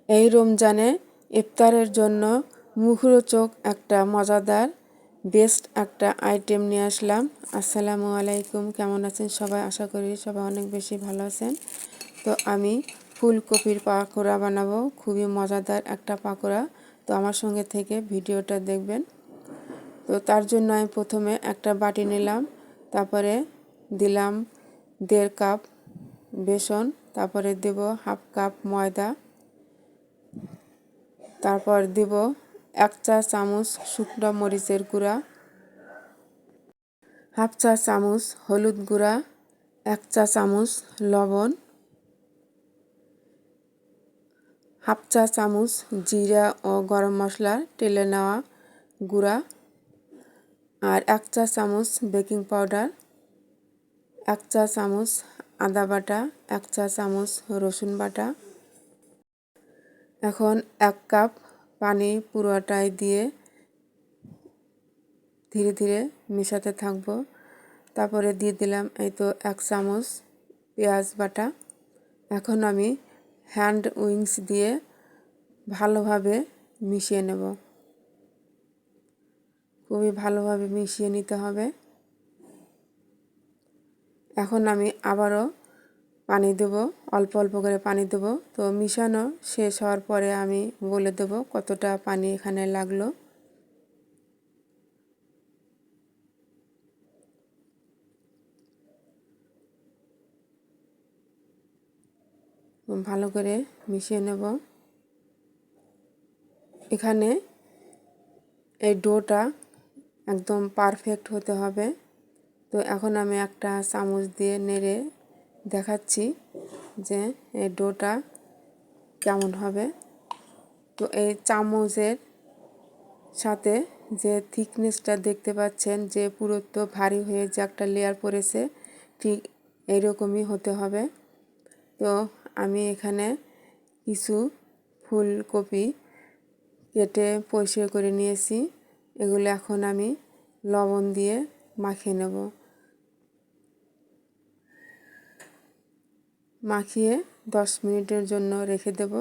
এই রমজানে ইফতারের জন্য মুখরোচক একটা মজাদার বেস্ট একটা আইটেম নিয়ে আসলাম। আসসালামু আলাইকুম, কেমন আছেন সবাই? আশা করি সবাই অনেক বেশি ভালো আছেন। তো আমি ফুলকপির পাকোড়া বানাবো, খুবই মজাদার একটা পাকোড়া। তো আমার সঙ্গে থেকে ভিডিওটা দেখবেন। তো তার জন্য আমি প্রথমে একটা বাটি নিলাম, তারপরে দিলাম 1.5 কাপ বেসন, তারপরে দেব 1/2 কাপ ময়দা, তারপর দেব 1 চা চামচ শুকনো মরিচের গুঁড়া, 1/2 চা চামচ হলুদ গুঁড়া, 1 চা চামচ লবণ, 1/2 চা চামচ জিরা ও গরম মশলা টেলে নেওয়া গুঁড়া, আর 1 চা চামচ বেকিং পাউডার, 1 চা চামচ আদা বাটা, 1 চা চামচ রসুন বাটা। এখন 1 কাপ পানি পুরোটাই দিয়ে ধীরে ধীরে মেশাতে থাকবো। তারপরে দিয়ে দিলাম এই তো 1 চামচ পেঁয়াজ বাটা। এখন আমি হ্যান্ড উইংস দিয়ে ভালোভাবে মিশিয়ে নেব, খুবই ভালোভাবে মিশিয়ে নিতে হবে। এখন আমি আবারও পানি দেব, অল্প অল্প করে পানি দেব। তো মিশানো শেষ হওয়ার পরে আমি বলে দেব কতটা পানি এখানে লাগলো। ভালো করে মিশিয়ে নেব। এখানে এই ডোটা একদম পারফেক্ট হতে হবে। তো এখন আমি একটা চামচ দিয়ে নেড়ে দেখাচ্ছি যে এই ডোটা কেমন হবে। তো এই চামচের সাথে যে থিকনেসটা দেখতে পাচ্ছেন, যে পুরুত্ব ভারী হয়ে যে একটা লেয়ার পড়েছে, ঠিক এইরকমই হতে হবে। তো আমি এখানে কিছু ফুলকপি কেটে পরিষ্কার করে নিয়েছি, এগুলো এখন আমি লবণ দিয়ে মাখিয়ে নেব। মাখিয়ে 10 মিনিটের জন্য রেখে দেব।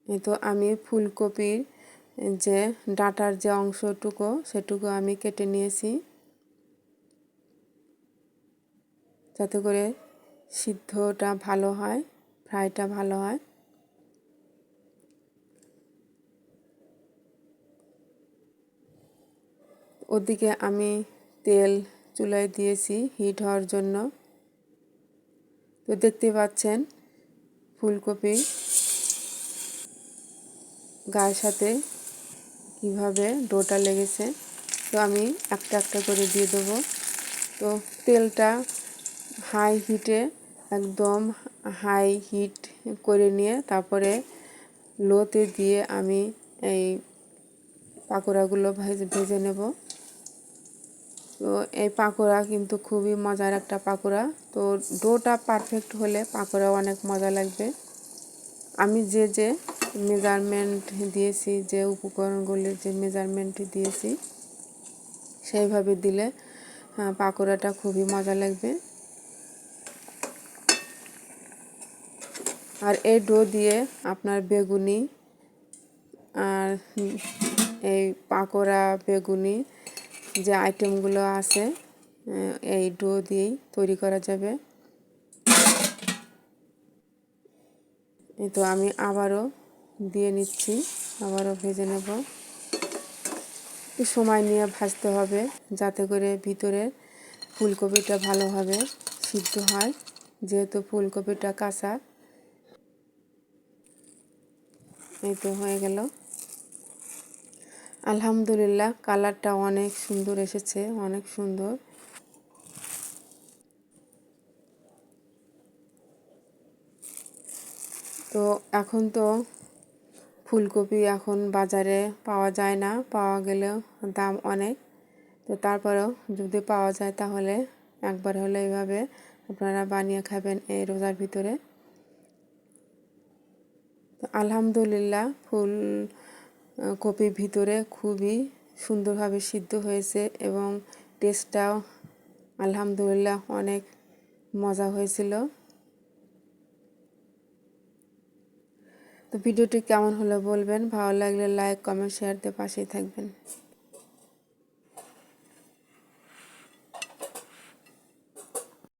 এই তো আমি ফুলকপির যে ডাঁটার যে অংশটুকু সেটুকু আমি কেটে নিয়েছি, যাতে করে সিদ্ধটা ভালো হয়, ফ্রাইটা ভালো হয়। ওদিকে আমি তেল চুলায় দিয়েছি হিট হওয়ার জন্য। তো দেখতে পাচ্ছেন ফুলকপি গায়ের সাথে কিভাবে ডোটা লেগেছে। তো আমি একটা একটা করে দিয়ে দেবো। তো তেলটা হাই হিটে, একদম হাই হিট করে নিয়ে তারপরে লোতে দিয়ে আমি এই পাকোড়াগুলো ভেজে নেব। তো এই পাকোড়া কিন্তু খুবই মজার একটা পাকোড়া। তো ডোটা পারফেক্ট হলে পাকোড়া অনেক মজা লাগবে। আমি যে মেজারমেন্ট দিয়েছি, যে উপকরণগুলির যে মেজারমেন্ট দিয়েছি, সেইভাবে দিলে পাকোড়াটা খুবই মজা লাগবে। আর এই ডো দিয়ে আপনার বেগুনি আর এই পাকোড়া বেগুনি যে আইটেমগুলো আছে, এই ডো দিয়েই তৈরি করা যাবে। এই তো আমি আবারও দিয়ে নিচ্ছি, আবারও ভেজে নেব। একটু সময় নিয়ে ভাজতে হবে, যাতে করে ভিতরে ফুলকপিটা ভালোভাবে সিদ্ধ হয়, যেহেতু ফুলকপিটা কাঁচা। এই তো হয়ে গেল। আলহামদুলিল্লাহ, কালারটা অনেক সুন্দর এসেছে, অনেক সুন্দর। তো এখন তো ফুলকপি এখন বাজারে পাওয়া যায় না, পাওয়া গেলেও দাম অনেক। তো তারপরেও যদি পাওয়া যায় তাহলে একবার হলে এইভাবে আপনারা বানিয়ে খাবেন এই রোজার ভিতরে। তো আলহামদুলিল্লাহ, ফুলকপির ভিতরে খুবই সুন্দরভাবে সিদ্ধ হয়েছে এবং টেস্টটাও আলহামদুলিল্লাহ অনেক মজা হয়েছিল। তো ভিডিওটি কেমন হলো বলবেন, ভালো লাগলে লাইক কমেন্ট শেয়ার দিয়ে পাশেই থাকবেন।